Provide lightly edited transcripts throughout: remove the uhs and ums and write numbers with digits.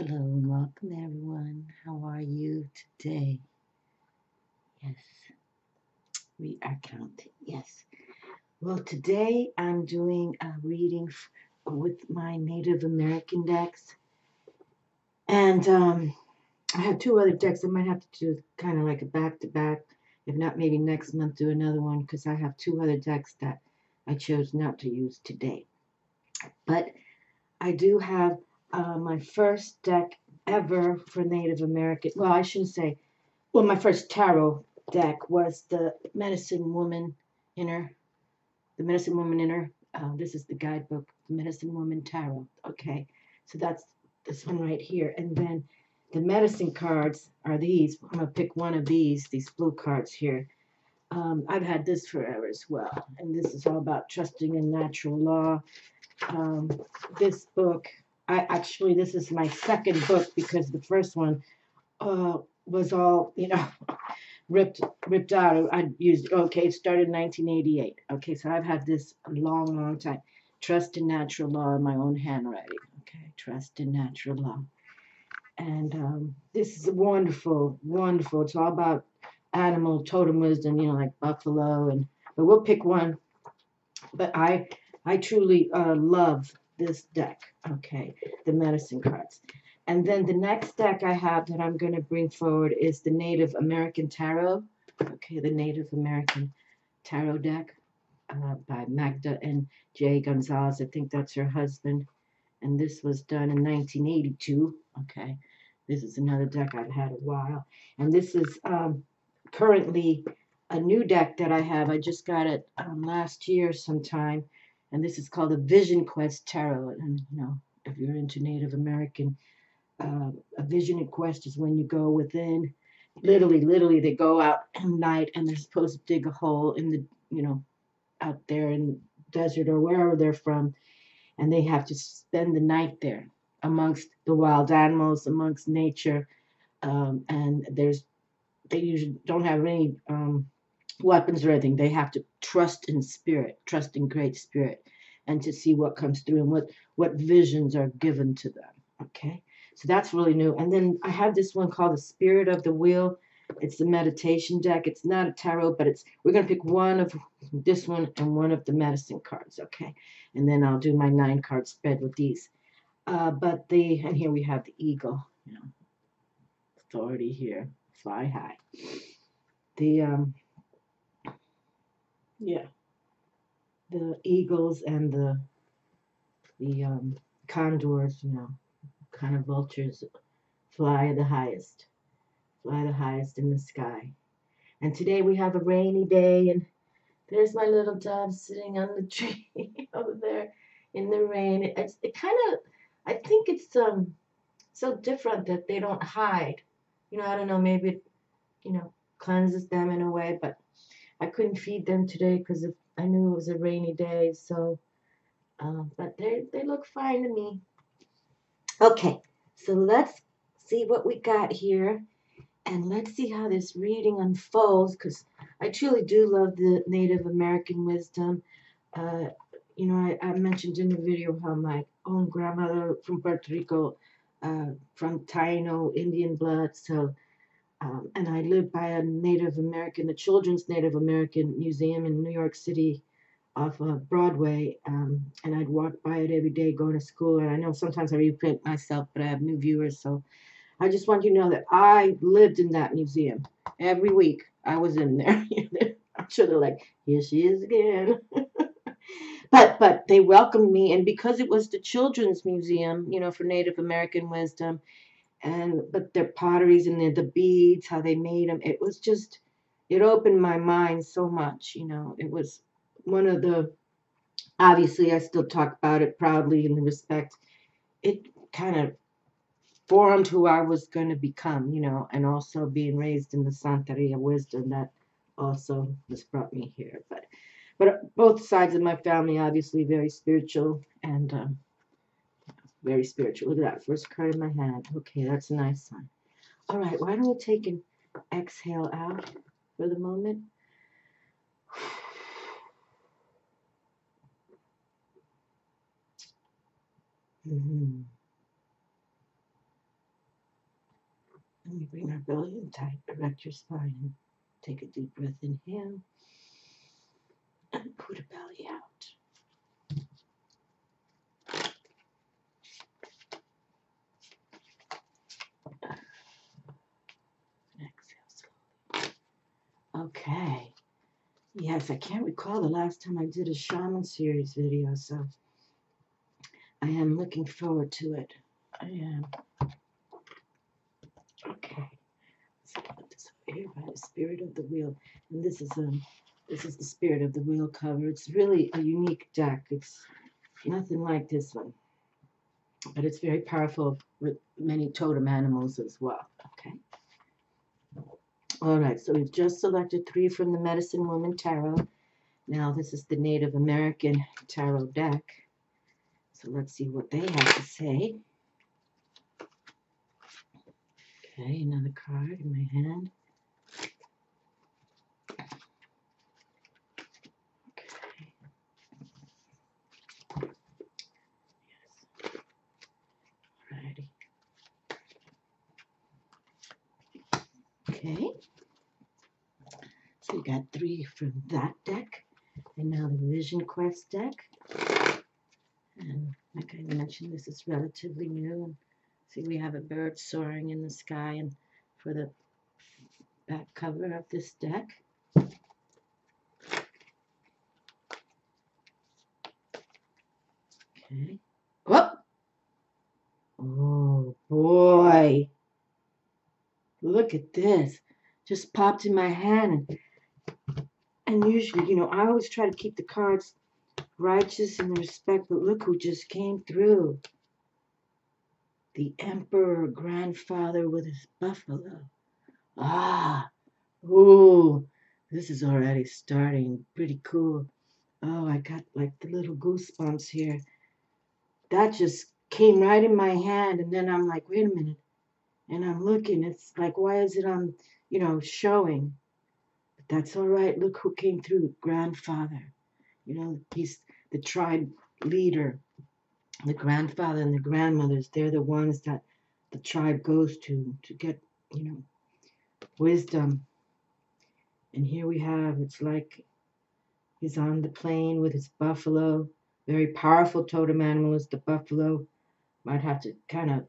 Hello and welcome everyone. How are you today? Yes, we are counting. Yes. Well, today I'm doing a reading with my Native American decks. And I have two other decks. I might have to do kind of like a back to back. If not, maybe next month do another one because I have two other decks that I chose not to use today. But I do have my first deck ever for Native American. Well, I shouldn't say. Well, my first tarot deck was the Medicine Woman Inner. The Medicine Woman Inner. This is the guidebook, the Medicine Woman Tarot. Okay, so that's this one right here. And then the medicine cards are these. I'm gonna pick one of these blue cards here. I've had this forever as well, and this is all about trusting in natural law. Um, this book, this is my second book because the first one was all, ripped out. I used, okay, it started in 1988. Okay, so I've had this a long, long time. Trust in Natural Law in my own handwriting. Okay, Trust in Natural Law. And this is wonderful, wonderful. It's all about animal totem wisdom, like buffalo. But we'll pick one. But I truly love this deck. Okay, the medicine cards. And then the next deck I have that I'm going to bring forward is the Native American Tarot. Okay, the Native American Tarot deck by Magda and Jay Gonzalez. I think that's her husband. And this was done in 1982. Okay, this is another deck I've had a while. And this is currently a new deck that I have. I just got it last year sometime. And this is called the Vision Quest Tarot. And, if you're into Native American, a vision quest is when you go within. Literally, they go out at night and they're supposed to dig a hole in the, out there in the desert or wherever they're from, and they have to spend the night there amongst the wild animals, amongst nature, and they usually don't have any weapons or anything. They have to trust in spirit, trust in great spirit, and to see what comes through and what visions are given to them. Okay, so that's really new. And then I have this one called the Spirit of the Wheel. It's the meditation deck. It's not a tarot, but we're gonna pick one of this one and one of the medicine cards. Okay, and then I'll do my 9-card spread with these. And here we have the eagle. Authority here, fly high. The yeah, the eagles and the condors, kind of vultures, fly the highest, in the sky. And today we have a rainy day, and there's my little dove sitting on the tree over there in the rain. It kind of, I think it's so different that they don't hide. I don't know, maybe it, cleanses them in a way, but I couldn't feed them today because I knew it was a rainy day, so but they look fine to me. Okay, so let's see what we got here, and let's see how this reading unfolds, because I truly do love the Native American wisdom. Uh, I mentioned in the video how my own grandmother from Puerto Rico, from Taino Indian blood, so and I live by a Native American, the Children's Native American Museum in New York City, off of Broadway, and I'd walk by it every day going to school. And I know sometimes I reprint myself, but I have new viewers, so I just want you to know that I lived in that museum every week. I was in there. I'm sure they're like, here she is again. But they welcomed me, and because it was the Children's Museum, for Native American wisdom, but their potteries and the beads, how they made them, it opened my mind so much. It was one of the, obviously I still talk about it proudly in the respect. It kind of formed who I was going to become, and also being raised in the Santeria wisdom that also has brought me here. But both sides of my family, obviously, very spiritual and very spiritual. Look at that first card in my hand. Okay, that's a nice sign. All right, why don't we take an exhale out for the moment? Mm-hmm. Let me bring our belly in tight. Erect your spine and take a deep breath. Inhale and put a belly out. And exhale slowly. Okay. Yes, I can't recall the last time I did a Shaman series video, so I am looking forward to it. I am. Okay. Let's put this over here by the Spirit of the Wheel. And this is the Spirit of the Wheel cover. It's really a unique deck. It's nothing like this one. But it's very powerful with many totem animals as well. Okay. All right, so we've just selected 3 from the Medicine Woman Tarot. Now this is the Native American Tarot deck. So let's see what they have to say. Okay, another card in my hand. Okay. Yes. Alrighty. Okay. So we got 3 from that deck. And now the Vision Quest deck. And like I mentioned, this is relatively new. And see, we have a bird soaring in the sky. And for the back cover of this deck, okay. Whoop! Oh boy. Look at this. Just popped in my hand. And usually, you know, I always try to keep the cards righteous and respect, but look who just came through. The Emperor Grandfather with his buffalo. Ah, ooh, this is already starting pretty cool. Oh, I got like the little goosebumps here. That just came right in my hand, and then I'm like, wait a minute. And I'm looking, it's like, why is it on, you know, showing? But that's all right. Look who came through, Grandfather. You know, he's the tribe leader. The grandfather and the grandmothers, they're the ones that the tribe goes to get, you know, wisdom. And here we have, it's like he's on the plain with his buffalo. Very powerful totem animal is the buffalo. Might have to kind of,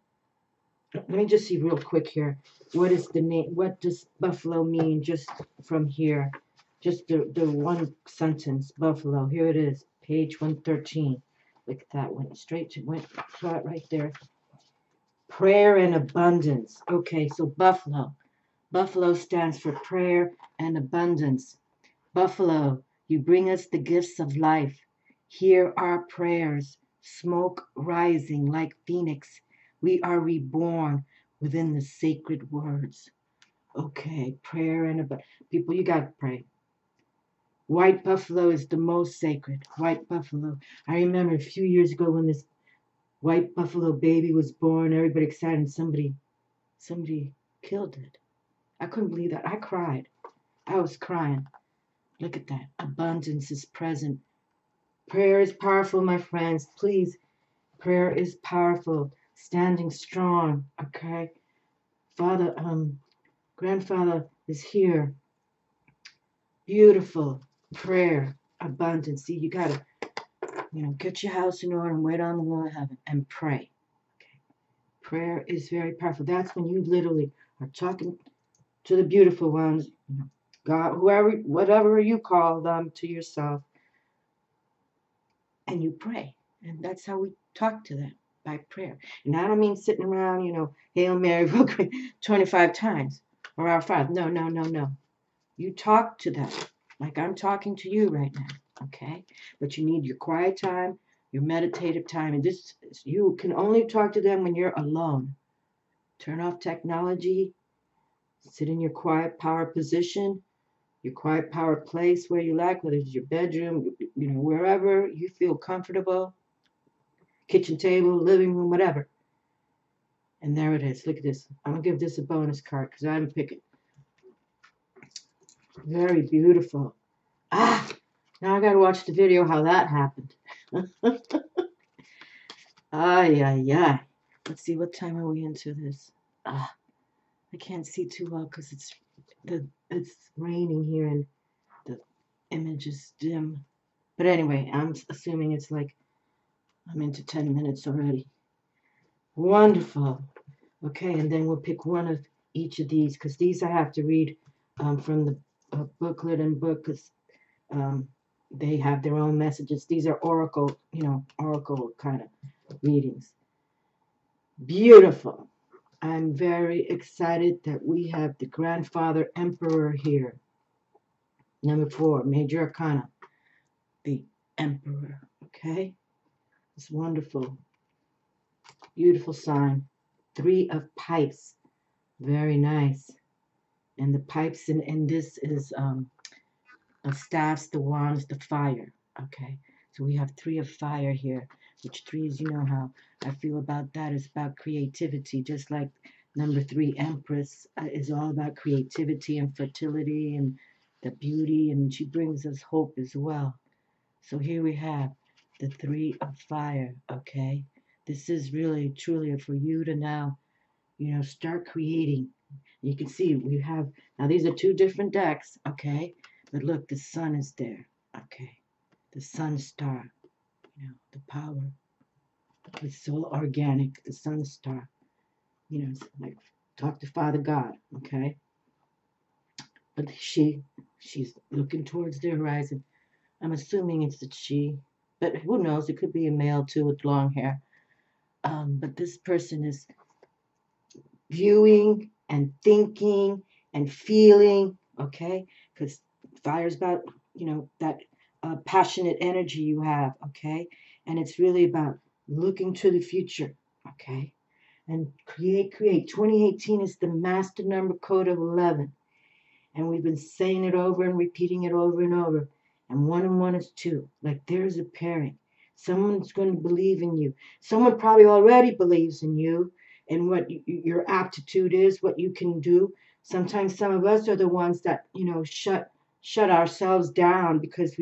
let me just see real quick here. What is the name? What does buffalo mean just from here? Just the one sentence, buffalo. Here it is, page 113. Look at that, went straight to, went right there. Prayer and abundance. Okay, so buffalo. Buffalo stands for prayer and abundance. Buffalo, you bring us the gifts of life. Hear our prayers, smoke rising like phoenix. We are reborn within the sacred words. Okay, prayer and abundance. People, you got to pray. White buffalo is the most sacred. White buffalo. I remember a few years ago when this white buffalo baby was born, everybody excited, and somebody killed it. I couldn't believe that. I cried. I was crying. Look at that. Abundance is present. Prayer is powerful, my friends. Please, prayer is powerful. Standing strong, okay? Father, Grandfather is here. Beautiful prayer, abundance. See, you gotta, you know, get your house in order and wait on the Lord of heaven and pray. Okay? Prayer is very powerful. That's when you literally are talking to the beautiful ones, you know, God, whoever, whatever you call them, to yourself, and you pray. And that's how we talk to them, by prayer. And I don't mean sitting around, you know, Hail Mary 25 times or Our Father. No, no, no, no. You talk to them like I'm talking to you right now, okay? But you need your quiet time, your meditative time, and this, you can only talk to them when you're alone. Turn off technology, sit in your quiet power position, your quiet power place where you like, whether it's your bedroom, you know, wherever you feel comfortable, kitchen table, living room, whatever. And there it is. Look at this. I'm going to give this a bonus card because I didn't pick it. Very beautiful. Ah, now I got to watch the video how that happened. Ay, ay, ay. Let's see, what time are we into this? Ah, I can't see too well because it's raining here and the image is dim. But anyway, I'm assuming it's like I'm into 10 minutes already. Wonderful. Okay, and then we'll pick one of each of these because these I have to read from the booklet and book because um, they have their own messages. These are oracle, oracle kind of readings. Beautiful. I'm very excited that we have the Grandfather Emperor here. Number 4, Major Arcana, the Emperor. Okay, it's wonderful. Beautiful sign. 3 of Pipes. Very nice. And the pipes in this is the staffs, the wands, the fire. Okay, so we have 3 of fire here, which 3s, you know how I feel about that. It's about creativity, just like number 3, Empress, is all about creativity and fertility and the beauty, and she brings us hope as well. So here we have the 3 of fire. Okay, this is really truly for you to now, start creating. You can see we have, now these are 2 different decks, okay? But look, the sun is there, okay? The sun star, the power. It's so organic, the sun star. It's like talk to Father God, okay? But she's looking towards the horizon. I'm assuming it's a she, but who knows? It could be a male too with long hair. But this person is viewing and thinking and feeling, okay? Because fire's about, that passionate energy you have, okay? And it's really about looking to the future, okay? And create. 2018 is the master number code of 11. And we've been saying it over and repeating it over and over. And 1 and 1 is 2. Like there's a pairing. Someone's going to believe in you. Someone probably already believes in you and what your aptitude is, what you can do. Sometimes some of us are the ones that, shut ourselves down because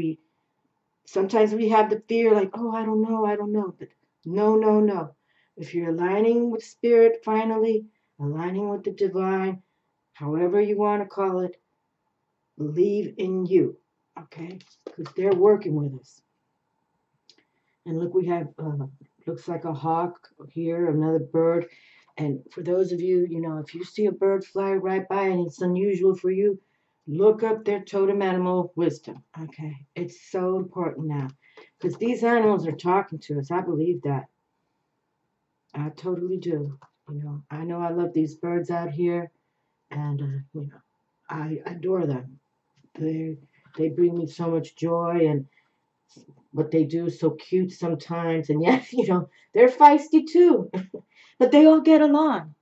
sometimes we have the fear like, oh, I don't know. But no, no, no. If you're aligning with spirit, finally, aligning with the divine, however you want to call it, believe in you, okay? Because they're working with us. And look, we have, looks like a hawk here, another bird. And for those of you, if you see a bird fly right by and it's unusual for you, look up their totem animal wisdom, okay? It's so important now. Because these animals are talking to us. I believe that. I totally do. I know I love these birds out here. And, I adore them. They bring me so much joy, and what they do is so cute sometimes, and yet, they're feisty too. But they all get along.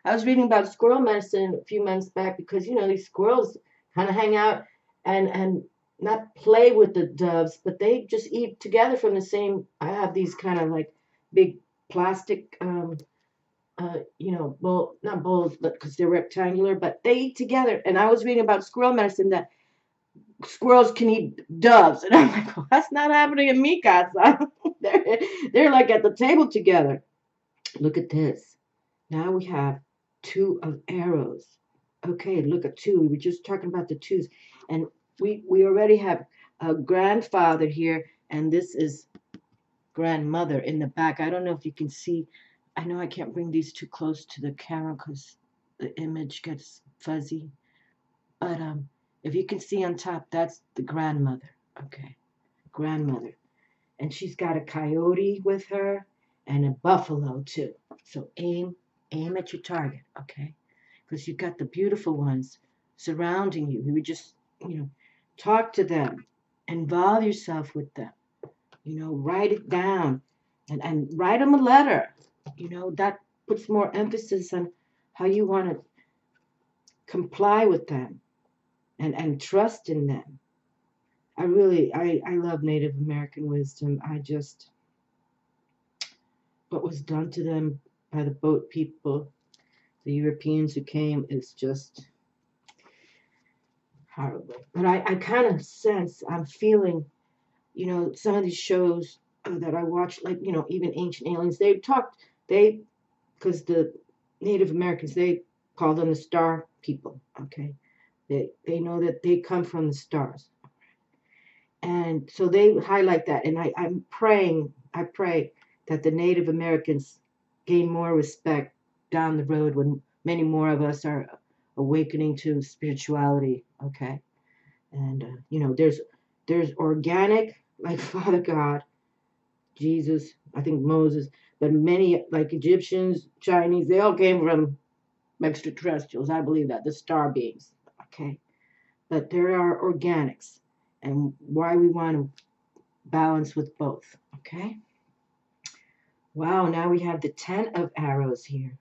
I was reading about squirrel medicine a few months back because, these squirrels kind of hang out and not play with the doves, but they just eat together from the same. I have these kind of like big plastic, bowl, not bowls, but because they're rectangular, but they eat together. And I was reading about squirrel medicine that squirrels can eat doves. And I'm like, well, that's not happening in me, Casa. they're like at the table together. Look at this. Now we have 2 of arrows. Okay, look at 2. We were just talking about the 2s. And we already have a grandfather here, and this is grandmother in the back. I don't know if you can see. I know I can't bring these too close to the camera because the image gets fuzzy. But if you can see on top, that's the grandmother. Okay, grandmother. And she's got a coyote with her and a buffalo too. So aim at your target, okay? Because you've got the beautiful ones surrounding you. You would just, talk to them, involve yourself with them, write it down and write them a letter. That puts more emphasis on how you want to comply with them and trust in them. I love Native American wisdom. What was done to them by the boat people, the Europeans who came, is just horrible. But I kind of sense, I'm feeling, some of these shows that I watch, like, even Ancient Aliens, because the Native Americans, they call them the star people, okay? They know that they come from the stars. And so they highlight that. And I'm praying, I pray that the Native Americans gain more respect down the road when many more of us are awakening to spirituality, okay? And, there's organic, like Father God, Jesus, I think Moses, but many, like Egyptians, Chinese, they all came from extraterrestrials. I believe that, the star beings, okay? But there are organics, and why we want to balance with both, okay? Wow, now we have the 10 of arrows here.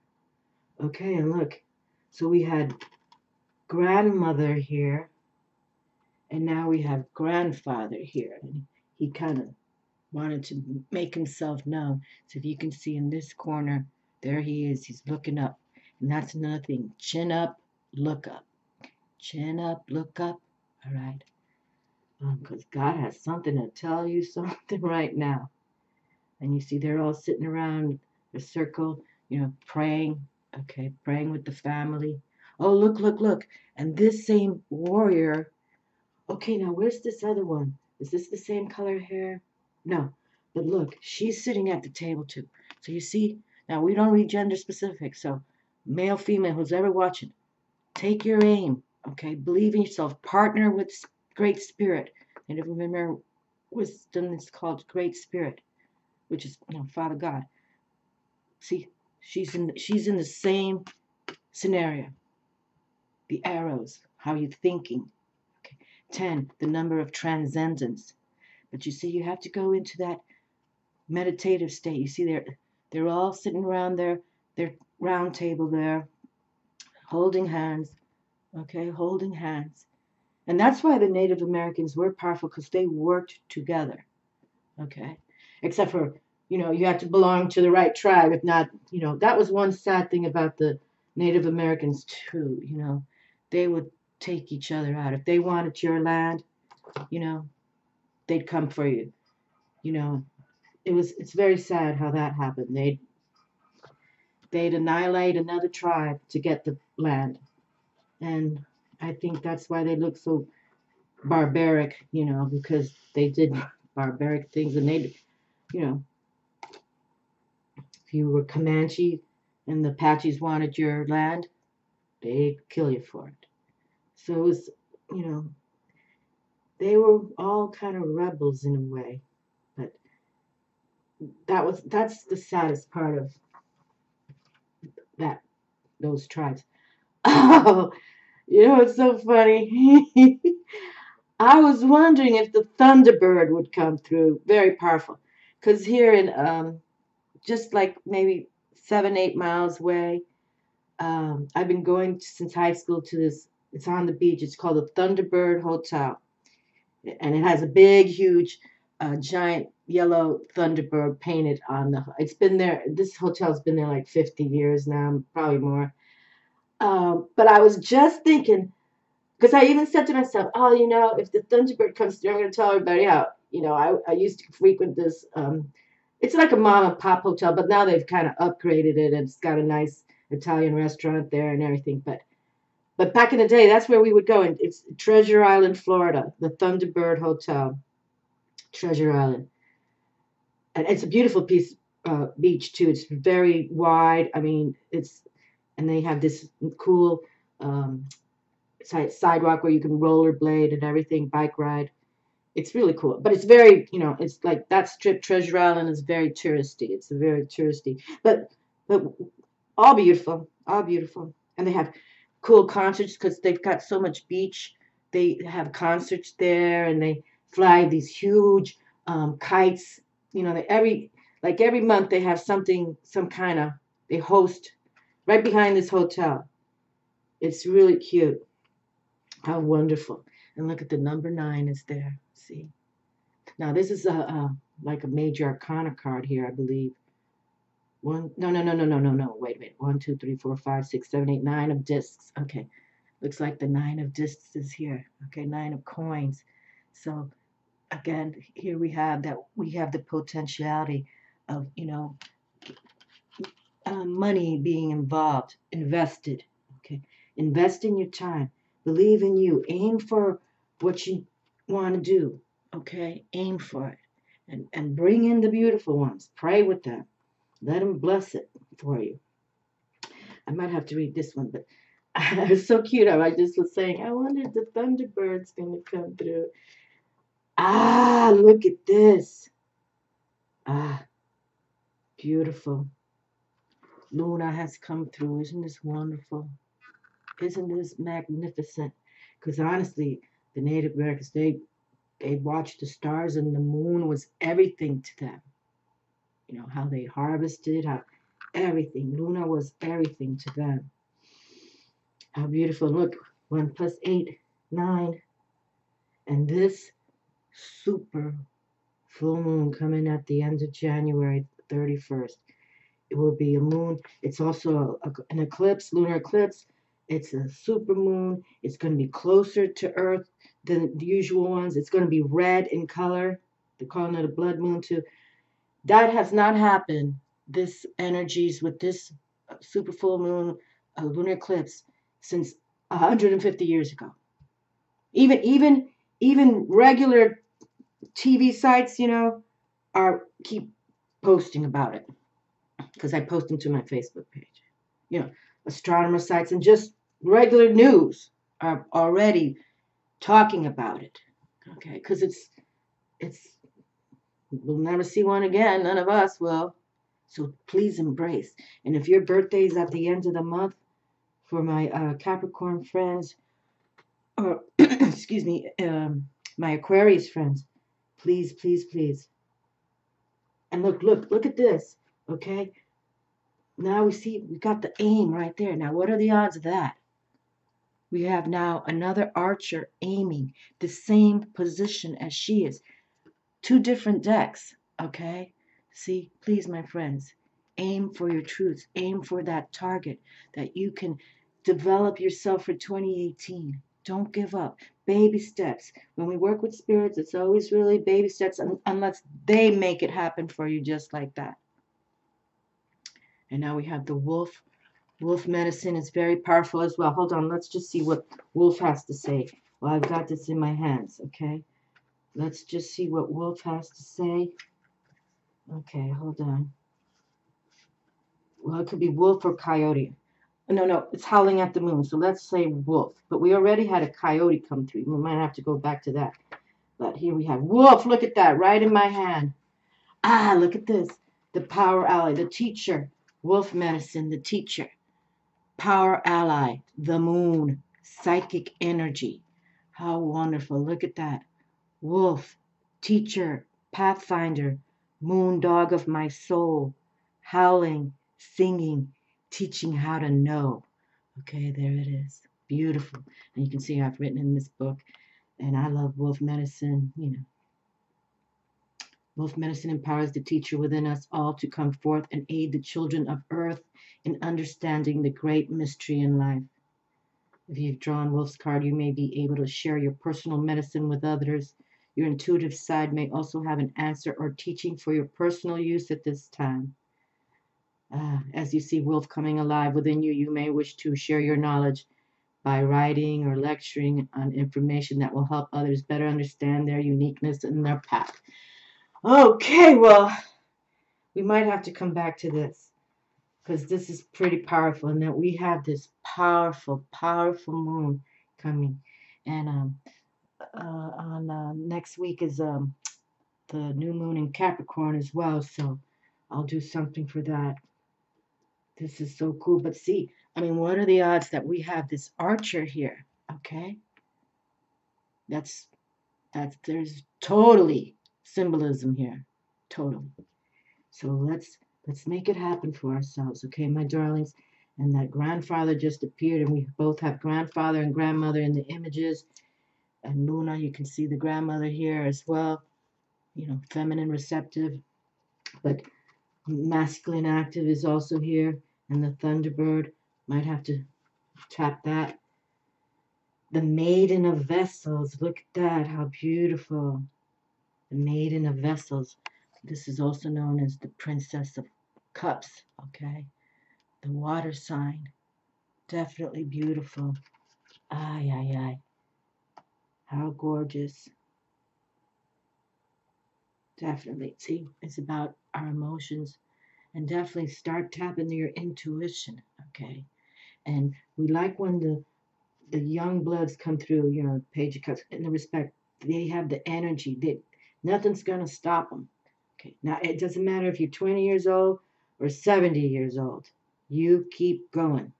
Okay, and look, so we had grandmother here, and now we have grandfather here. And he kind of wanted to make himself known. So if you can see in this corner, there he is. He's looking up. And that's another thing. Chin up, look up. Chin up, look up. All right. Because God has something to tell you something right now. And you see they're all sitting around a circle, praying. Okay, praying with the family. Oh, look, look, look. And this same warrior. Okay, now where's this other one? Is this the same color hair? No. But look, she's sitting at the table too. So you see, now we don't read gender specific. So male, female, who's ever watching, take your aim. Okay, believe in yourself. Partner with Great Spirit. And if you remember, wisdom is called Great Spirit, which is Father God. See, she's in the same scenario. The arrows, how you're thinking. Okay. 10, the number of transcendence. But you see, you have to go into that meditative state. You see, they're all sitting around their round table there, holding hands. Okay, holding hands. And that's why the Native Americans were powerful, because they worked together. Okay, except for you have to belong to the right tribe. If not, that was one sad thing about the Native Americans too. They would take each other out. If they wanted your land, they'd come for you. It's very sad how that happened. They'd annihilate another tribe to get the land. And I think that's why they look so barbaric, because they did barbaric things. And they, if you were Comanche and the Apaches wanted your land, they'd kill you for it. So it was, they were all kind of rebels in a way. But that's the saddest part of those tribes. Oh, it's so funny. I was wondering if the Thunderbird would come through. Very powerful. Because here in just like maybe 7-8 miles away, I've been going since high school to this. It's on the beach. It's called the Thunderbird Hotel. And it has a big, huge, giant yellow Thunderbird painted on the. It's been there. This hotel's been there like 50 years now, probably more. But I was just thinking, because I even said to myself, oh, if the Thunderbird comes through, I'm going to tell everybody how, I used to frequent this. It's like a mom and pop hotel, but now they've kind of upgraded it, and it's got a nice Italian restaurant there and everything. But back in the day, that's where we would go. And it's Treasure Island, Florida, the Thunderbird Hotel, Treasure Island. And it's a beautiful beach, too. It's very wide. I mean, and they have this cool sidewalk where you can rollerblade and everything, bike ride. It's really cool. But it's very, it's like that strip, Treasure Island, is very touristy. It's very touristy. But all beautiful, all beautiful. And they have cool concerts because they've got so much beach. They have concerts there, and they fly these huge kites. Every month they have they host right behind this hotel. It's really cute. How wonderful. And look at the number 9 is there. See? Now this is like a major arcana card here, I believe. No. Wait a minute. 1, 2, 3, 4, 5, 6, 7, 8, 9 of discs. Okay. Looks like the 9 of discs is here. Okay, 9 of coins. So again, here we have the potentiality of, money being invested. Okay. Invest in your time. Believe in you. Aim for what you want to do. Okay? Aim for it. And bring in the beautiful ones. Pray with them. Let them bless it for you. I might have to read this one, but it's so cute. I just was saying, I wonder if the Thunderbird's going to come through. Ah, look at this. Ah, beautiful. Luna has come through. Isn't this wonderful? Isn't this magnificent? Because honestly, the Native Americans, they watched the stars and the moon was everything to them. You know, how they harvested, how everything. Luna was everything to them. How beautiful. Look, 1 plus 8, 9. And this super full moon coming at the end of January 31st. It will be a moon. It's also an eclipse, lunar eclipse. It's a super moon. It's going to be closer to Earth than the usual ones. It's going to be red in color. They're calling it a blood moon too. That has not happened. This energies with this super full moon, lunar eclipse, since 150 years ago. Even regular TV sites, you know, keep posting about it because I post them to my Facebook page. You know, astronomer sites and just regular news are already talking about it. Okay, because it's we'll never see one again. None of us will. So please embrace. And if your birthday is at the end of the month, for my Capricorn friends, or excuse me, my Aquarius friends, please, please, please. And look at this. Okay. Now we got the aim right there. Now, what are the odds of that? We have now another archer aiming the same position as she is. 2 different decks, okay? See, please, my friends, aim for your truths. Aim for that target that you can develop yourself for 2018. Don't give up. Baby steps. When we work with spirits, it's always really baby steps unless they make it happen for you just like that. And now we have the wolf. Wolf medicine is very powerful as well. Hold on, let's just see what Wolf has to say. Well, I've got this in my hands, okay? Let's just see what Wolf has to say. Okay, hold on. Well, it could be wolf or coyote. No, it's howling at the moon. So let's say wolf. But we already had a coyote come through. We might have to go back to that. But here we have wolf. Look at that, right in my hand. Ah, look at this. The power ally, the teacher. Wolf medicine, the teacher. Power ally, the moon, psychic energy. How wonderful. Look at that. Wolf, teacher, Pathfinder, moon dog of my soul, howling, singing, teaching how to know. Okay, there it is. Beautiful. And you can see I've written in this book, and I love wolf medicine, you know. Wolf medicine empowers the teacher within us all to come forth and aid the children of earth in understanding the great mystery in life. If you've drawn Wolf's card, you may be able to share your personal medicine with others. Your intuitive side may also have an answer or teaching for your personal use at this time. As you see Wolf coming alive within you, you may wish to share your knowledge by writing or lecturing on information that will help others better understand their uniqueness and their path. Okay, well, we might have to come back to this because this is pretty powerful, and that we have this powerful, powerful moon coming. And on next week is the new moon in Capricorn as well, so I'll do something for that. This is so cool. But see, I mean, what are the odds that we have this archer here? Okay, that's there's totally symbolism here, totally. So let's make it happen for ourselves, okay, my darlings. And that grandfather just appeared, and we both have grandfather and grandmother in the images. And Luna, you can see the grandmother here as well. You know, feminine receptive, but masculine active is also here. And the Thunderbird, might have to tap that. The Maiden of Vessels, look at that, how beautiful. The Maiden of Vessels. This is also known as the Princess of Cups, okay? The water sign, Definitely beautiful. Ay, ay, ay. How gorgeous. Definitely. See, it's about our emotions. And definitely start tapping your intuition. Okay. And we like when the young bloods come through, Page of Cups, in the respect, they have the energy. Nothing's going to stop them. Okay. Now, it doesn't matter if you're 20 years old or 70 years old. You keep going.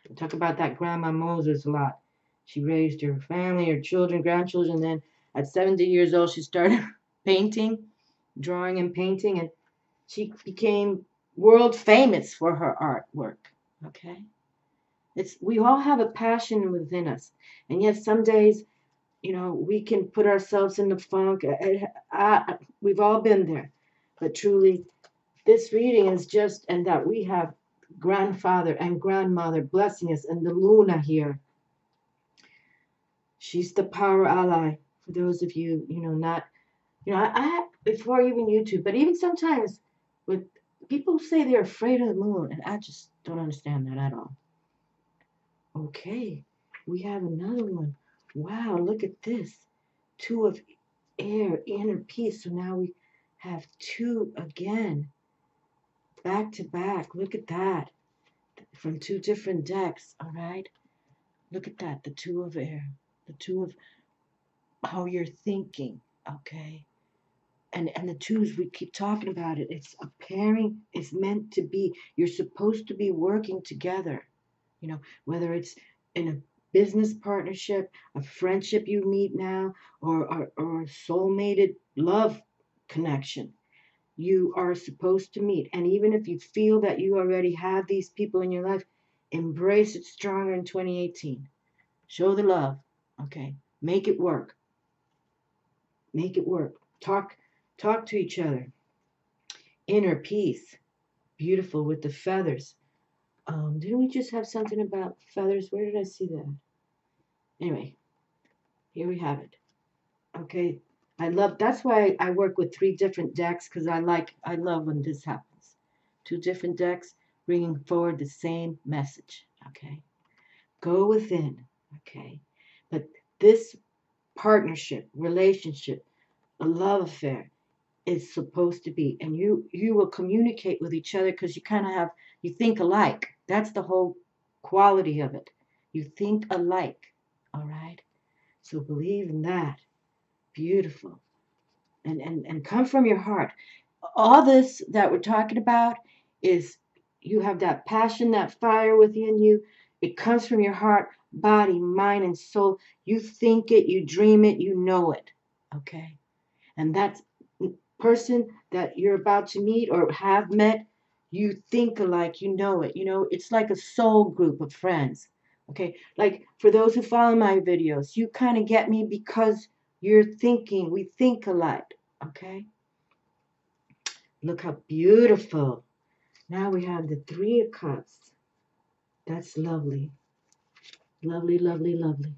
I talk about that Grandma Moses a lot. She raised her family, her children, grandchildren. Then at 70 years old, she started painting, drawing and painting, and she became world famous for her artwork. Okay? We all have a passion within us. And yet some days, we can put ourselves in the funk. We've all been there. But truly, this reading is just, and that we have grandfather and grandmother blessing us, and the Luna here. She's the power ally for those of you, not, I before even YouTube, but even sometimes with people say they're afraid of the moon, and I just don't understand that at all. Okay, we have another one. Wow, look at this. Two of air, inner peace. So now we have two again, back to back. Look at that. From two different decks, all right? Look at that, the two of air, the two of how you're thinking, okay? And the twos, we keep talking about it. It's a pairing. It's meant to be. You're supposed to be working together. Whether it's in a business partnership, a friendship you meet now, or a soulmated love connection. You are supposed to meet. And even if you feel that you already have these people in your life, embrace it stronger in 2018. Show the love. Okay. Make it work. Make it work. Talk to each other. Inner peace. Beautiful with the feathers. Didn't we just have something about feathers? Where did I see that? Anyway, here we have it. Okay. That's why I work with 3 different decks, because I love when this happens. 2 different decks bringing forward the same message. Okay. Go within. Okay. But this partnership, relationship, a love affair is supposed to be, and you will communicate with each other because you think alike. That's the whole quality of it. You think alike. All right. So believe in that. Beautiful. And come from your heart. All this that we're talking about is, you have that passion, that fire within you. It comes from your heart, body, mind, and soul. You think it, you dream it, you know it. Okay? And that person that you're about to meet or have met, you think alike, you know it. It's like a soul group of friends. Okay? Like for those who follow my videos, you kind of get me because we think alike. Okay? Look how beautiful. Now we have the 3 of Cups. That's lovely. Lovely, lovely, lovely.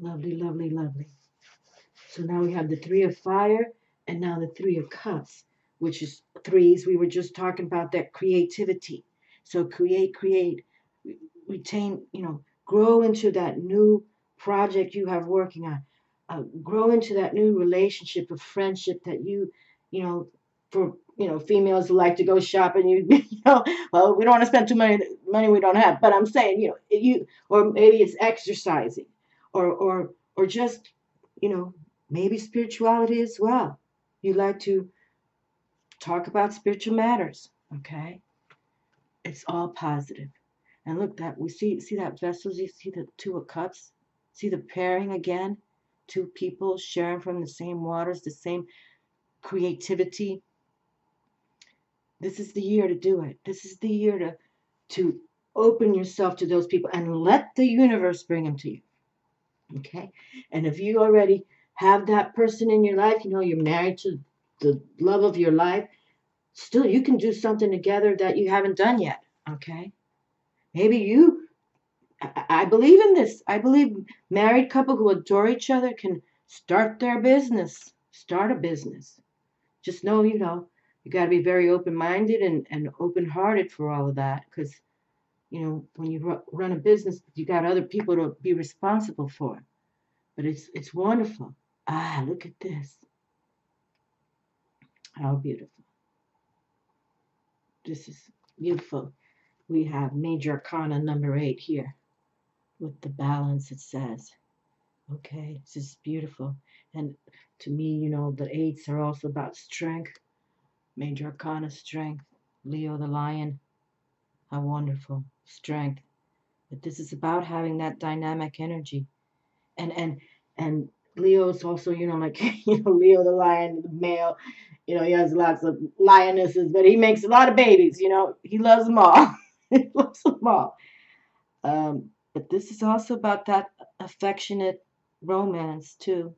Lovely, lovely, lovely. So now we have the 3 of Fire and now the 3 of Cups, which is threes. We were just talking about that creativity. So create, retain, grow into that new project you have working on. Grow into that new relationship of friendship that for females who like to go shopping, well, we don't want to spend too much money we don't have, but I'm saying, or maybe it's exercising, or just, maybe spirituality as well. You like to talk about spiritual matters, okay? It's all positive. And look, that we see that vessels, you see the 2 of Cups, see the pairing again, 2 people sharing from the same waters, the same creativity. This is the year to do it. This is the year to open yourself to those people and let the universe bring them to you. Okay? And if you already have that person in your life, you're married to the love of your life, still you can do something together that you haven't done yet. Okay? Maybe I believe in this. I believe married couple who adore each other can start a business. Just know, you got to be very open-minded and open-hearted for all of that, because You know, when you run a business, you got other people to be responsible for. But it's wonderful. Ah, look at this. How beautiful. This is beautiful. We have Major Arcana number 8 here with the balance, it says. Okay, this is beautiful. And to me, you know, the 8s are also about strength. Major Arcana strength. Leo the lion. How wonderful. Strength. But this is about having that dynamic energy. And Leo's also, you know, like Leo the lion, the male, he has lots of lionesses, but he makes a lot of babies, he loves them all. He loves them all. But this is also about that affectionate romance too,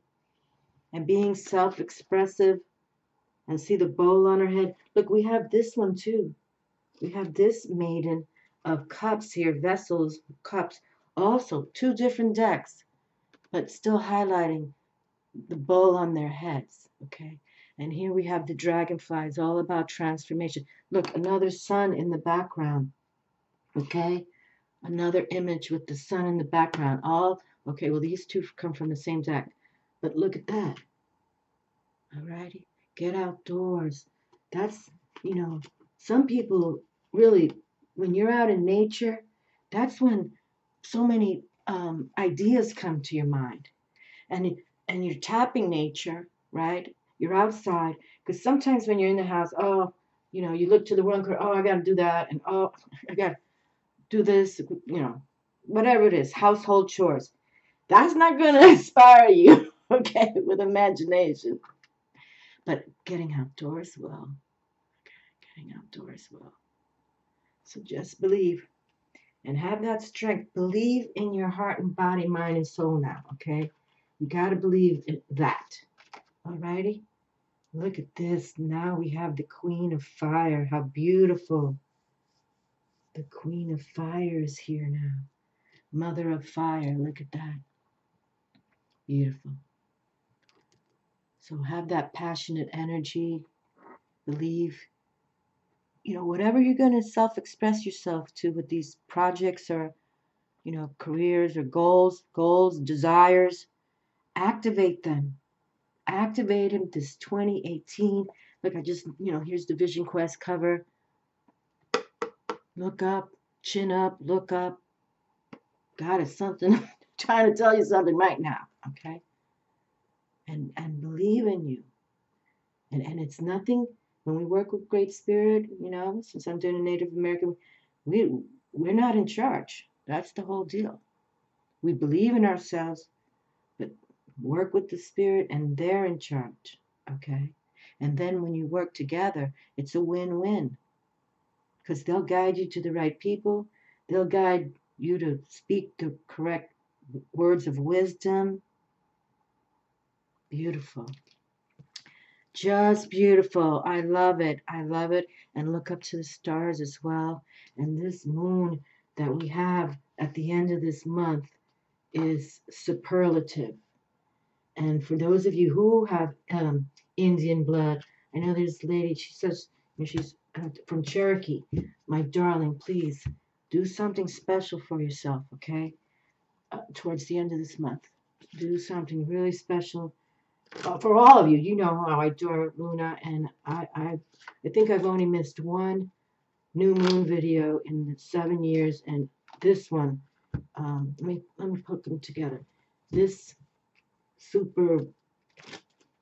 and being self-expressive. And see the bowl on her head. Look, we have this one too. We have this maiden of cups here, vessels, cups. Also, two different decks, but still highlighting the bowl on their heads, okay? And here we have the dragonflies, all about transformation. Look, another sun in the background, okay? Another image with the sun in the background. All, okay, well, these two come from the same deck. But look at that. All righty. Get outdoors. That's, some people really, when you're out in nature, that's when so many ideas come to your mind. And and you're tapping nature, right? You're outside. Because sometimes when you're in the house, you look to the one corner, I got to do that. And, I got to do this, whatever it is, household chores. That's not going to inspire you, okay, with imagination. But getting outdoors will. Getting outdoors will. So just believe and have that strength. Believe in your heart and body, mind, and soul now, okay? You got to believe in that. Alrighty? Look at this. Now we have the Queen of Fire. How beautiful. The Queen of Fire is here now. Mother of Fire. Look at that. Beautiful. So have that passionate energy. Believe. Whatever you're going to self-express yourself to with these projects or, careers or goals, desires, activate them. Activate them this 2018. Look, I just, here's the Vision Quest cover. Look up, chin up, look up. God is something. I'm trying to tell you something right now, okay? And believe in you. And it's nothing. When we work with Great Spirit, since I'm doing a Native American, we're not in charge. That's the whole deal. We believe in ourselves, but work with the Spirit, and they're in charge, okay? And then when you work together, it's a win-win, because they'll guide you to the right people. They'll guide you to speak the correct words of wisdom. Beautiful. Just beautiful. I love it. I love it. And look up to the stars as well. And this moon that we have at the end of this month is superlative. And for those of you who have Indian blood, I know there's a lady, she says, she's from Cherokee. My darling, please do something special for yourself, okay? Towards the end of this month. Do something really special for all of you. You know how I adore Luna, and I think I've only missed one new moon video in 7 years, and this one, let me put them together. This super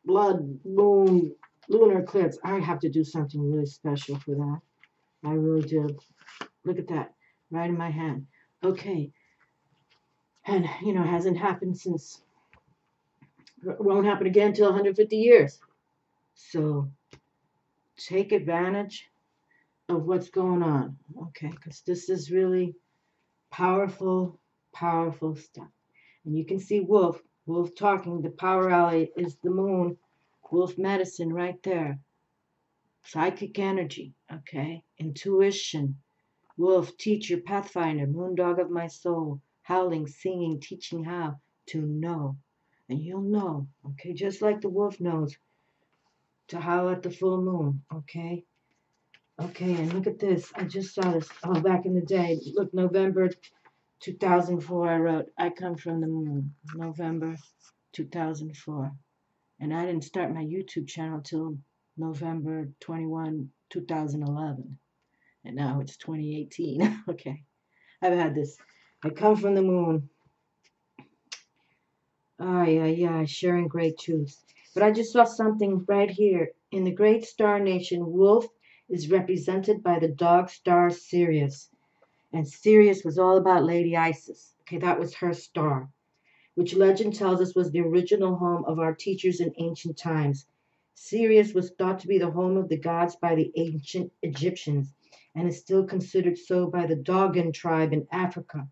blood moon lunar eclipse, I have to do something really special for that. I really do. Look at that, right in my hand. Okay, and it hasn't happened since. It won't happen again until 150 years. So take advantage of what's going on, okay? Because this is really powerful, powerful stuff. And you can see Wolf talking. The power ally is the moon. Wolf medicine right there. Psychic energy, okay? Intuition. Wolf, teacher, Pathfinder, moondog of my soul. Howling, singing, teaching how to know. And you'll know, okay? Just like the wolf knows to howl at the full moon, okay? Okay, and look at this. I just saw this back in the day. Look, November 2004, I wrote, I come from the moon. November 2004. And I didn't start my YouTube channel till November 21, 2011. And now it's 2018. Okay, I've had this. I come from the moon. Yeah, sharing great truths. But I just saw something right here. In the great star nation, Wolf is represented by the dog star Sirius. And Sirius was all about Lady Isis. Okay, that was her star, which legend tells us was the original home of our teachers in ancient times. Sirius was thought to be the home of the gods by the ancient Egyptians and is still considered so by the Dogon tribe in Africa.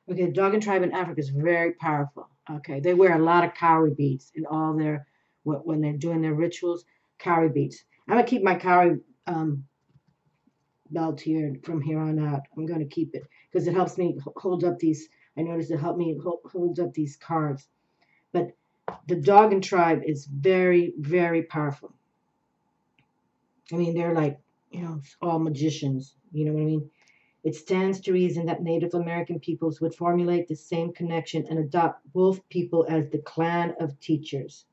Okay, the Dogon tribe in Africa is very powerful. Okay, they wear a lot of cowrie beads in all their, when they're doing their rituals, cowrie beads. I'm going to keep my cowrie belt here from here on out. I'm going to keep it because it helps me hold up these. I noticed it helped me hold up these cards. But the Dogon tribe is very, very powerful. I mean, they're like, all magicians. You know what I mean? It stands to reason that Native American peoples would formulate the same connection and adopt wolf people as the clan of teachers.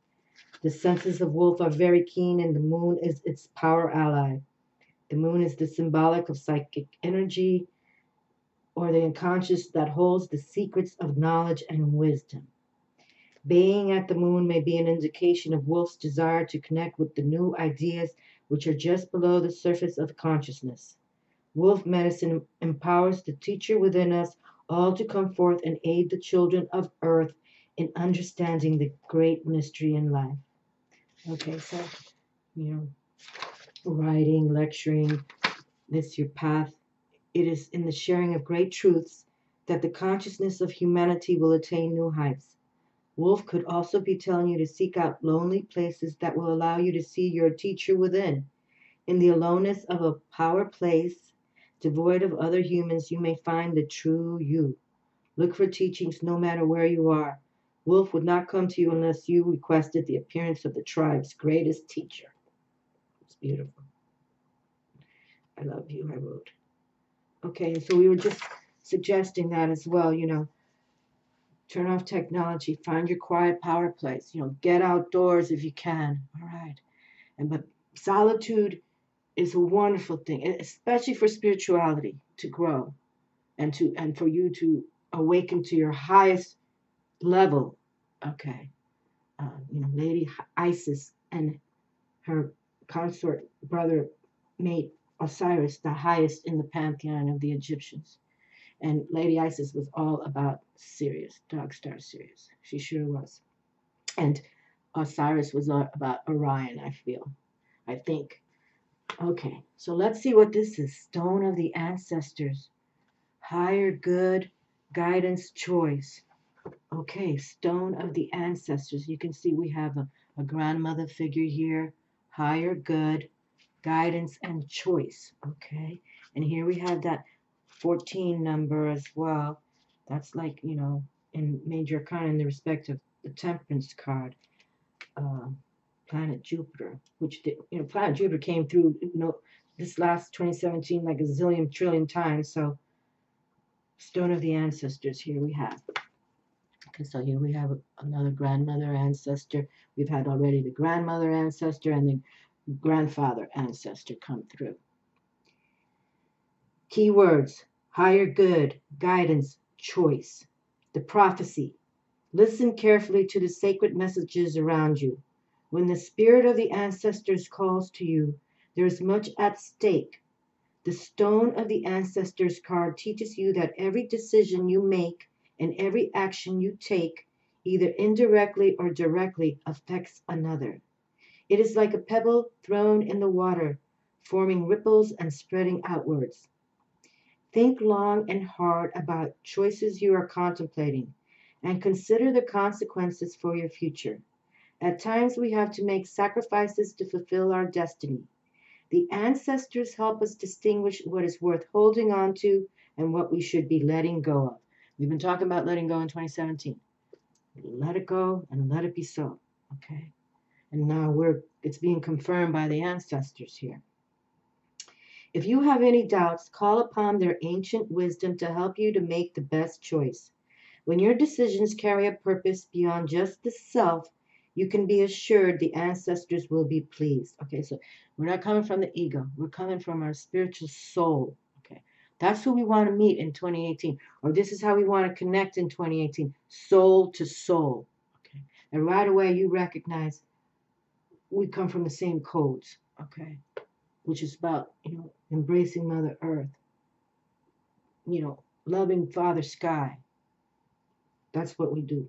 The senses of wolf are very keen, and the moon is its power ally. The moon is the symbolic of psychic energy or the unconscious that holds the secrets of knowledge and wisdom. Baying at the moon may be an indication of Wolf's desire to connect with the new ideas which are just below the surface of consciousness. Wolf medicine empowers the teacher within us all to come forth and aid the children of earth in understanding the great mystery in life. Okay, so, writing, lecturing, this your path. It is in the sharing of great truths that the consciousness of humanity will attain new heights. Wolf could also be telling you to seek out lonely places that will allow you to see your teacher within. In the aloneness of a power place, devoid of other humans, you may find the true you. Look for teachings no matter where you are. Wolf would not come to you unless you requested the appearance of the tribe's greatest teacher. It's beautiful. I love you, I wrote. Okay, and so we were just suggesting that as well, turn off technology, find your quiet power place, get outdoors if you can. All right. But solitude is a wonderful thing, especially for spirituality to grow and for you to awaken to your highest level. Okay. Lady Isis and her consort brother made Osiris the highest in the pantheon of the Egyptians. And Lady Isis was all about Sirius, dog star Sirius. She sure was. And Osiris was about Orion, I think. Okay, so let's see what this is. Stone of the Ancestors. Higher good, guidance, choice. Okay, Stone of the Ancestors. You can see we have a grandmother figure here. Higher good, guidance, and choice. Okay, and here we have that 14 number as well. That's like, in major arcana in the respect of the temperance card. Planet Jupiter, which planet Jupiter came through, this last 2017 like a zillion trillion times. So Stone of the Ancestors, here we have. Okay, so here we have another grandmother ancestor. We've had already the grandmother ancestor and the grandfather ancestor come through. Keywords: higher good, guidance, choice. The prophecy: listen carefully to the sacred messages around you. When the spirit of the ancestors calls to you, there is much at stake. The Stone of the Ancestors card teaches you that every decision you make and every action you take, either indirectly or directly, affects another. It is like a pebble thrown in the water, forming ripples and spreading outwards. Think long and hard about choices you are contemplating, and consider the consequences for your future. At times we have to make sacrifices to fulfill our destiny. The ancestors help us distinguish what is worth holding on to and what we should be letting go of. We've been talking about letting go in 2017. Let it go and let it be so. Okay? And now it's being confirmed by the ancestors here. If you have any doubts, call upon their ancient wisdom to help you to make the best choice. When your decisions carry a purpose beyond just the self, you can be assured the ancestors will be pleased. Okay, so we're not coming from the ego, we're coming from our spiritual soul. Okay, that's who we want to meet in 2018, or this is how we want to connect in 2018, soul to soul. Okay, and right away you recognize we come from the same codes. Okay, which is about, embracing Mother Earth, loving Father Sky. That's what we do.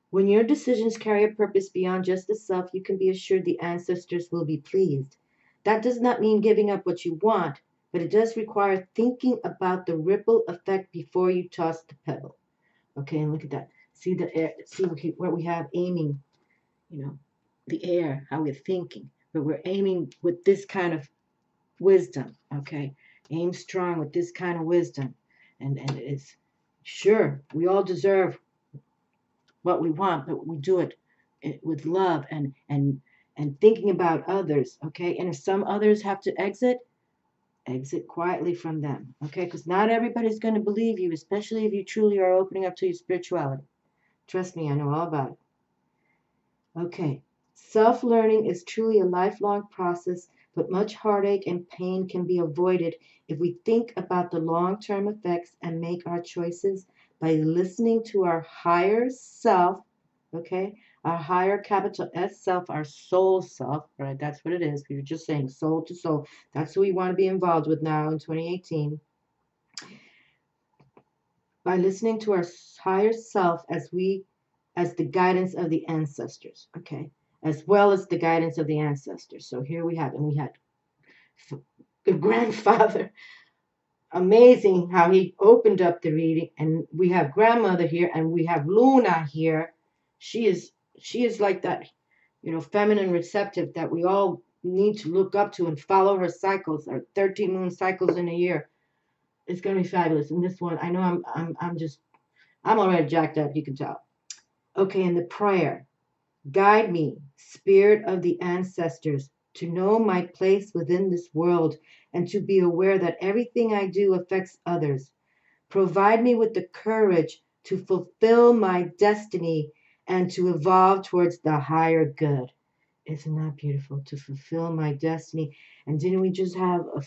When your decisions carry a purpose beyond just the self, you can be assured the ancestors will be pleased. That does not mean giving up what you want, but it does require thinking about the ripple effect before you toss the pebble. Okay, and look at that. See the air, see what we have aiming, the air, how we're thinking. But we're aiming with this kind of wisdom, okay? Aim strong with this kind of wisdom. And it's sure, we all deserve what we want, but we do it with love and thinking about others, okay? And if some others have to exit, exit quietly from them, okay? Because not everybody's going to believe you, especially if you truly are opening up to your spirituality. Trust me, I know all about it. Okay, self-learning is truly a lifelong process, but much heartache and pain can be avoided if we think about the long-term effects and make our choices by listening to our higher self, okay? Our higher capital S self, our soul self, right? That's what it is. We were just saying soul to soul. That's who we want to be involved with now in 2018. By listening to our higher self as the guidance of the ancestors, okay? As well as the guidance of the ancestors. So here we have, and we had the grandfather. Amazing how he opened up the reading, and we have grandmother here, and we have Luna here. She is like that, feminine receptive that we all need to look up to and follow her cycles, our 13 moon cycles in a year. It's gonna be fabulous. And this one, I know I'm already jacked up, you can tell. Okay, and the prayer. Guide me, spirit of the ancestors, to know my place within this world and to be aware that everything I do affects others. Provide me with the courage to fulfill my destiny and to evolve towards the higher good. Isn't that beautiful? To fulfill my destiny. And didn't we just have a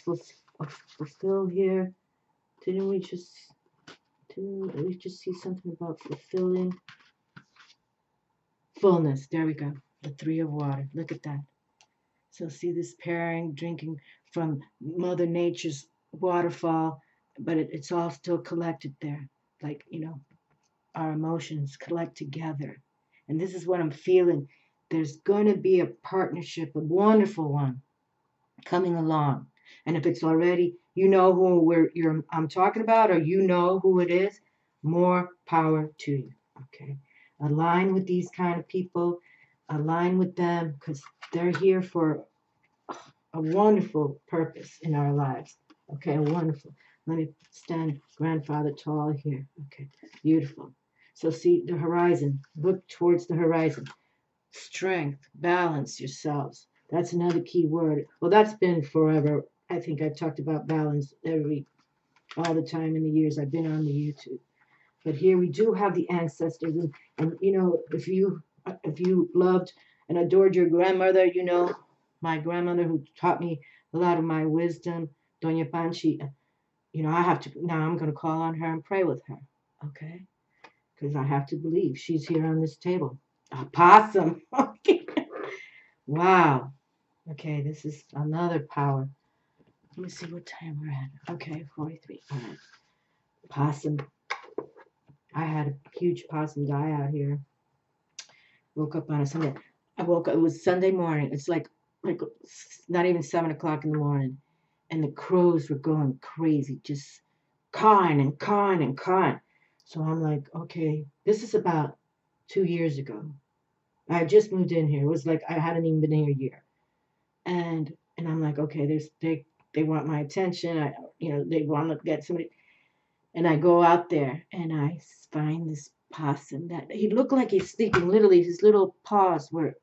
fulfill here? Didn't we just see something about fulfilling? Fullness. There we go. The three of water. Look at that. So see this pairing, drinking from Mother Nature's waterfall, but it's all still collected there. Like, our emotions collect together. And this is what I'm feeling. There's going to be a partnership, a wonderful one, coming along. And if it's already, who I'm talking about, or who it is, more power to you. Okay. Align with these kind of people. Align with them because they're here for a wonderful purpose in our lives. Okay, wonderful. Let me stand grandfather tall here. Okay, beautiful. So see the horizon. Look towards the horizon. Strength, balance yourselves. That's another key word. Well, that's been forever. I think I've talked about balance all the time in the years I've been on the YouTube. But here we do have the ancestors, and if you loved and adored your grandmother, my grandmother who taught me a lot of my wisdom, Doña Panchi, I have to, now I'm going to call on her and pray with her, okay? Because I have to believe she's here on this table. Opossum. Okay. Wow. Okay, this is another power. Let me see what time we're at. Okay, 43. All right. Possum. I had a huge possum die out here. Woke up on a Sunday. I woke up, it was Sunday morning. It's like not even 7 o'clock in the morning. And the crows were going crazy, just cawing and cawing and cawing. So I'm like, okay, this is about 2 years ago. I just moved in here. It was like I hadn't even been here a year. And I'm like, okay, they want my attention. They want to get somebody. And I go out there and I find this possum that he looked like he's sleeping. Literally, his little paws were,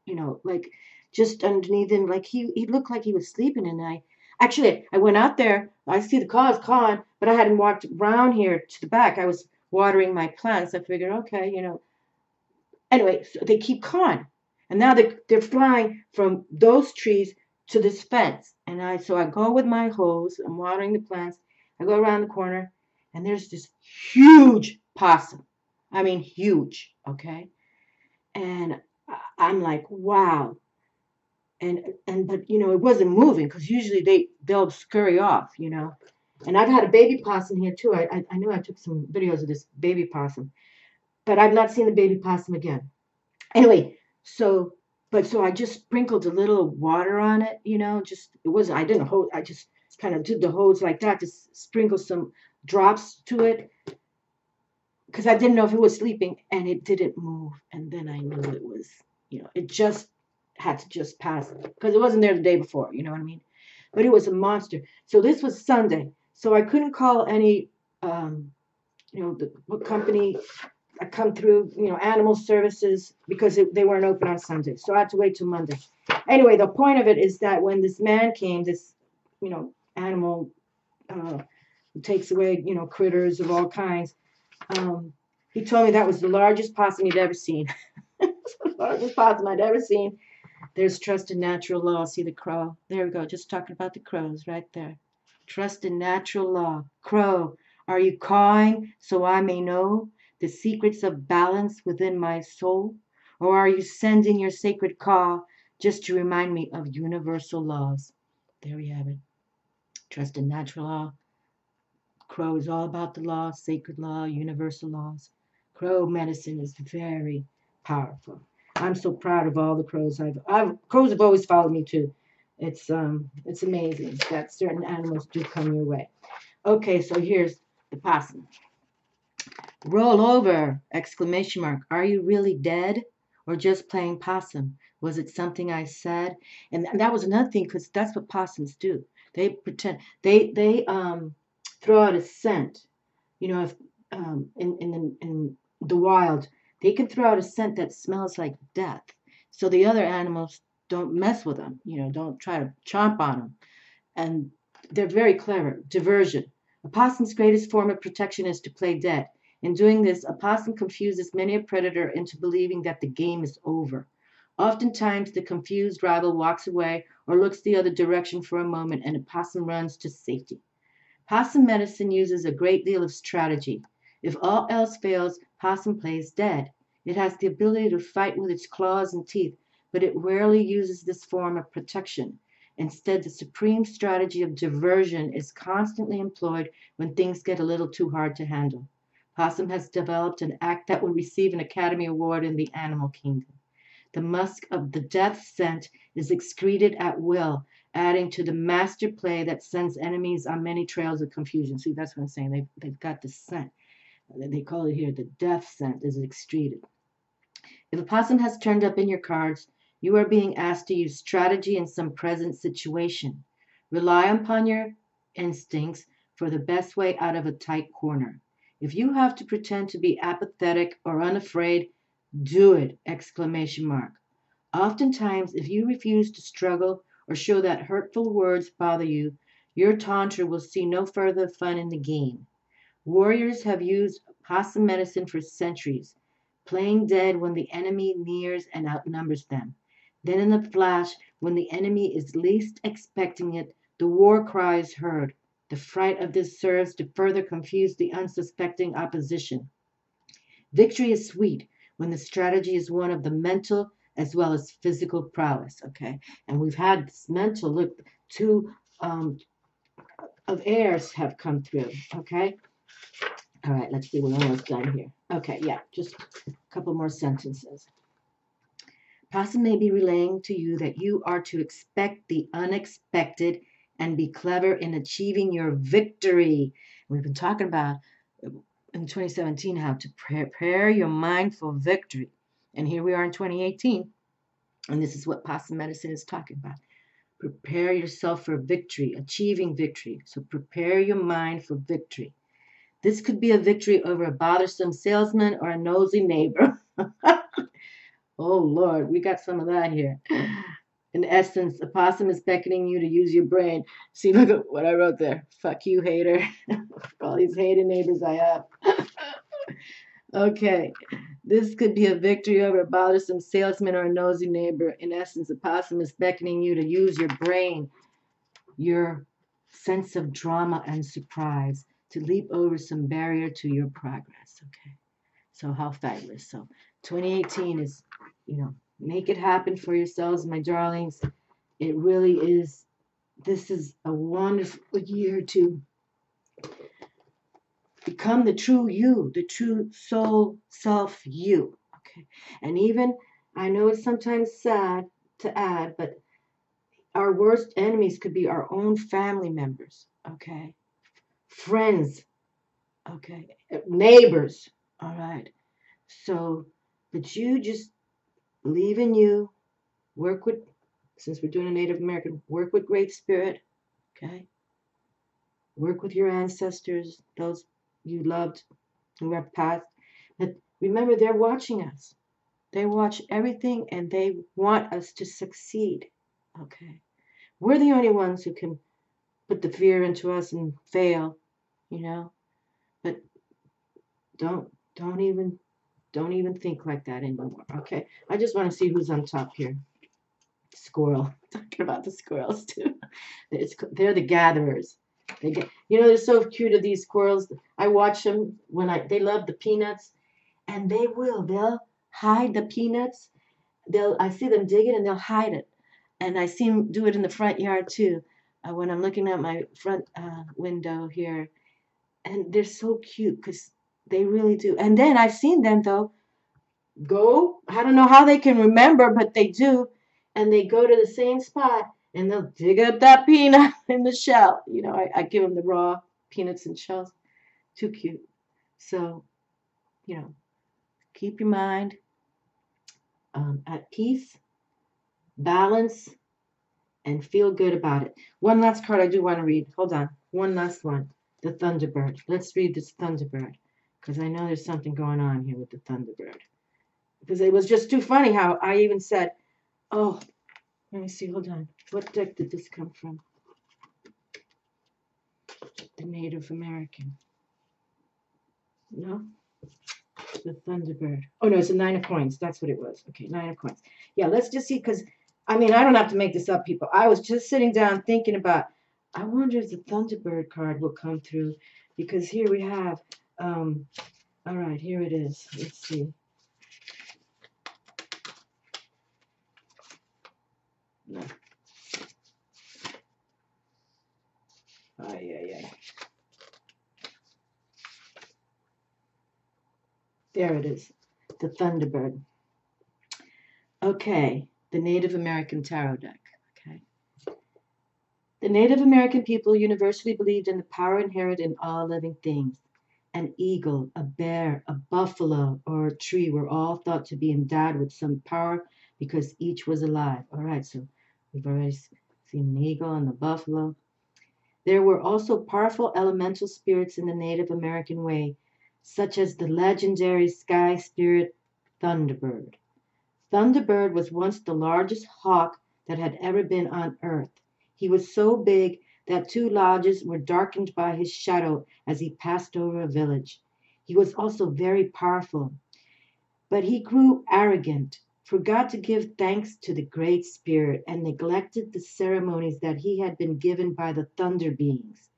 like just underneath him. Like he looked like he was sleeping. And Actually, I went out there. I see the cars calling, but I hadn't walked around here to the back. I was watering my plants. I figured, okay, Anyway, so they keep calling, and now they're flying from those trees to this fence. And I go with my hose. I'm watering the plants. I go around the corner, and there's this huge possum. I mean, huge. Okay, and I'm like, wow. And but it wasn't moving because usually they'll scurry off. And I've had a baby possum here too. I knew I took some videos of this baby possum, but I've not seen the baby possum again. Anyway, so I just sprinkled a little water on it. Just it was I didn't hold. I just kind of did the hose like that, just sprinkle some drops to it because I didn't know if it was sleeping, and it didn't move. And then I knew it was, it just had to just pass because it wasn't there the day before. You know what I mean? But it was a monster. So this was Sunday, so I couldn't call any, what company I come through, animal services because they weren't open on Sunday. So I had to wait till Monday. Anyway, the point of it is that when this man came, this, animal who takes away, critters of all kinds, he told me that was the largest possum he'd ever seen. The largest possum I'd ever seen. There's trust in natural law. See the crow? There we go. Just talking about the crows right there. Trust in natural law. Crow, are you cawing so I may know the secrets of balance within my soul? Or are you sending your sacred caw just to remind me of universal laws? There we have it. Trust in natural law. Crow is all about the law, sacred law, universal laws. Crow medicine is very powerful. I'm so proud of all the crows crows have always followed me too. It's amazing that certain animals do come your way. Okay, so here's the possum. Roll over! Exclamation mark. Are you really dead? Or just playing possum? Was it something I said? And that was another thing, because that's what possums do. They pretend they throw out a scent. If in the wild, they can throw out a scent that smells like death. So the other animals don't mess with them. Don't try to chomp on them. And they're very clever. Diversion. A possum's greatest form of protection is to play dead. In doing this, a possum confuses many a predator into believing that the game is over. Oftentimes, the confused rival walks away or looks the other direction for a moment, and a possum runs to safety. Possum medicine uses a great deal of strategy. If all else fails, possum plays dead. It has the ability to fight with its claws and teeth, but it rarely uses this form of protection. Instead, the supreme strategy of diversion is constantly employed when things get a little too hard to handle. Possum has developed an act that will receive an Academy Award in the animal kingdom. The musk of the death scent is excreted at will, adding to the master play that sends enemies on many trails of confusion. See, that's what I'm saying. They've got the scent. They call it here the death scent is excreted. If a possum has turned up in your cards, you are being asked to use strategy in some present situation. Rely upon your instincts for the best way out of a tight corner. If you have to pretend to be apathetic or unafraid, do it! Exclamation mark. Oftentimes, if you refuse to struggle or show that hurtful words bother you, your taunter will see no further fun in the game. Warriors have used possum medicine for centuries, playing dead when the enemy nears and outnumbers them. Then in a flash, when the enemy is least expecting it, the war cry is heard. The fright of this serves to further confuse the unsuspecting opposition. Victory is sweet when the strategy is one of the mental as well as physical prowess. Okay, and we've had this mental. Look, two of airs have come through. Okay, all right. Let's see. We're almost done here. Okay, yeah, just a couple more sentences. Possum may be relaying to you that you are to expect the unexpected and be clever in achieving your victory. We've been talking about in 2017 how to prepare your mind for victory. And here we are in 2018, and this is what possum medicine is talking about. Prepare yourself for victory, achieving victory. So prepare your mind for victory. This could be a victory over a bothersome salesman or a nosy neighbor. Oh, Lord, we got some of that here. In essence, a possum is beckoning you to use your brain. See, look at what I wrote there. Fuck you, hater. All these hated neighbors I have. Okay. This could be a victory over a bothersome salesman or a nosy neighbor. In essence, a possum is beckoning you to use your brain, your sense of drama and surprise, to leap over some barrier to your progress. Okay. So how fabulous. So 2018 is, make it happen for yourselves, my darlings. It really is. This is a wonderful year to become the true you, the true soul self you. Okay. And even, I know it's sometimes sad to add, but our worst enemies could be our own family members. Okay. Friends. Okay. Neighbors. All right. So, but you just believe in you, work with, since we're doing a Native American, work with Great Spirit. Okay. Work with your ancestors, those you loved who have passed. But remember, they're watching us. They watch everything and they want us to succeed. Okay. We're the only ones who can put the fear into us and fail, you know. But don't don't even don't even think like that anymore. Okay. I just want to see who's on top here. Squirrel. Talking about the squirrels too. They're the gatherers. They get, they're so cute of these squirrels. I watch them they love the peanuts, and they'll hide the peanuts. I see them dig it and they'll hide it, and I see them do it in the front yard too. When I'm looking at my front window here, and they're so cute because they really do. And then I've seen them though go. I don't know how they can remember, but they do, and they go to the same spot and they'll dig up that peanut in the shell. I give them the raw peanuts and shells. Too cute. So, you know, keep your mind at peace, balance, and feel good about it. One last card I do want to read. Hold on. One last one. The Thunderbird. Let's read this Thunderbird because I know there's something going on here with the Thunderbird. Because it was just too funny how I even said, oh, let me see. Hold on. What deck did this come from? The Native American. No? The Thunderbird. Oh, no, it's a 9 of coins. That's what it was. Okay, 9 of coins. Yeah, let's just see, because, I don't have to make this up, people. I was just sitting down thinking about, I wonder if the Thunderbird card will come through, because here we have, all right, here it is. Let's see. No. Ay. There it is. The Thunderbird. Okay, the Native American Tarot deck. Okay. The Native American people universally believed in the power inherent in all living things. An eagle, a bear, a buffalo, or a tree were all thought to be endowed with some power because each was alive. All right, so we've already seen the eagle and the buffalo. There were also powerful elemental spirits in the Native American way, such as the legendary sky spirit Thunderbird. Thunderbird was once the largest hawk that had ever been on Earth. He was so big that 2 lodges were darkened by his shadow as he passed over a village. He was also very powerful. But he grew arrogant, forgot to give thanks to the Great Spirit, and neglected the ceremonies that he had been given by the Thunder Beings.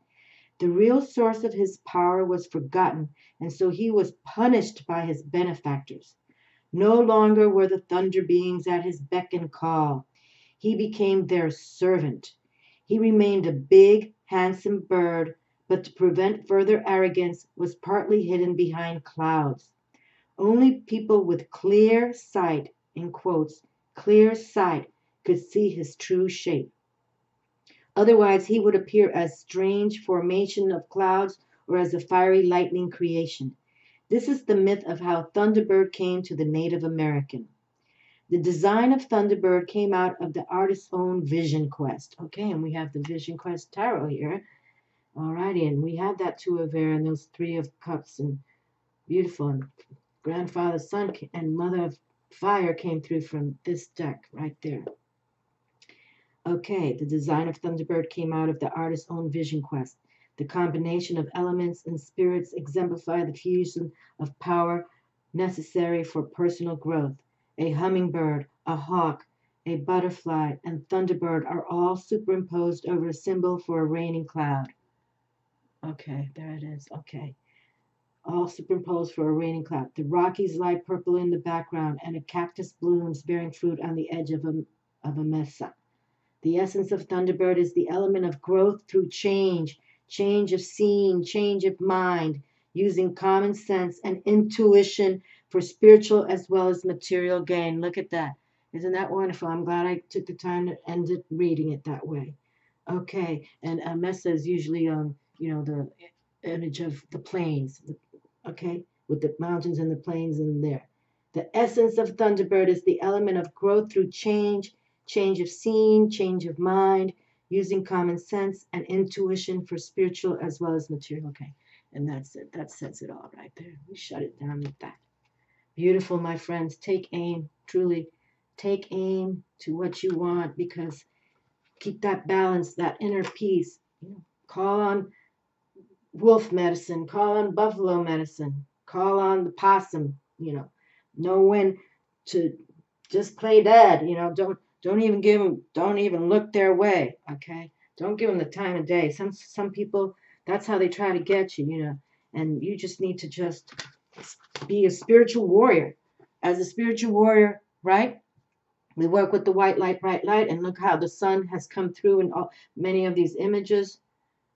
The real source of his power was forgotten, and so he was punished by his benefactors. No longer were the Thunder Beings at his beck and call. He became their servant. He remained a big, handsome bird, but to prevent further arrogance, was partly hidden behind clouds. Only people with clear sight, in quotes, clear sight, could see his true shape. Otherwise, he would appear as strange formation of clouds or as a fiery lightning creation. This is the myth of how Thunderbird came to the Native American. The design of Thunderbird came out of the artist's own vision quest. Okay, and we have the vision quest tarot here. Alrighty, and we have that 2 of air and those 3 of cups, and beautiful. And grandfather, son, and mother of fire came through from this deck right there. Okay, the design of Thunderbird came out of the artist's own vision quest. The combination of elements and spirits exemplify the fusion of power necessary for personal growth. A hummingbird, a hawk, a butterfly, and Thunderbird are all superimposed over a symbol for a raining cloud. Okay, there it is. Okay. All superimposed for a raining cloud. The Rockies lie purple in the background, and a cactus blooms bearing fruit on the edge of a mesa. The essence of Thunderbird is the element of growth through change, change of seeing, change of mind, using common sense and intuition for spiritual as well as material gain. Look at that. Isn't that wonderful? I'm glad I took the time to end it reading it that way. Okay, and Mesa is usually, the image of the plains, okay, with the mountains and the plains in there. The essence of Thunderbird is the element of growth through change, change of scene, change of mind, using common sense and intuition for spiritual as well as material gain. And that's it. That sets it all right there. We shut it down with that. Beautiful, my friends. Take aim, truly. Take aim to what you want, because keep that balance, that inner peace. Call on wolf medicine, call on buffalo medicine, call on the possum, know when to just play dead, don't even look their way, okay? Don't give them the time of day. Some people, that's how they try to get you, and you just need to just be a spiritual warrior. As a spiritual warrior, right? We work with the white light, bright light, and look how the sun has come through in many of these images.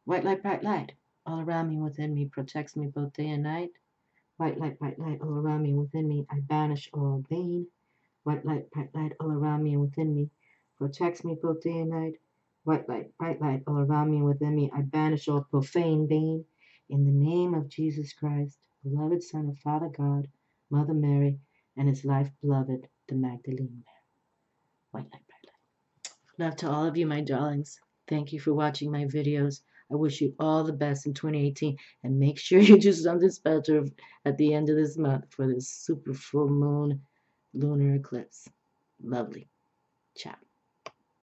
White light, bright light, all around me, within me, protects me both day and night. White light, bright light, all around me and within me, I banish all bane. White light, bright light, all around me and within me, protects me both day and night. White light, bright light, all around me and within me, I banish all profane bane. In the name of Jesus Christ, beloved Son of Father God, Mother Mary, and His life beloved, the Magdalene Mary. White light, bright light. Love to all of you, my darlings. Thank you for watching my videos. I wish you all the best in 2018, and make sure you do something special at the end of this month for this super full moon lunar eclipse. Lovely. Ciao.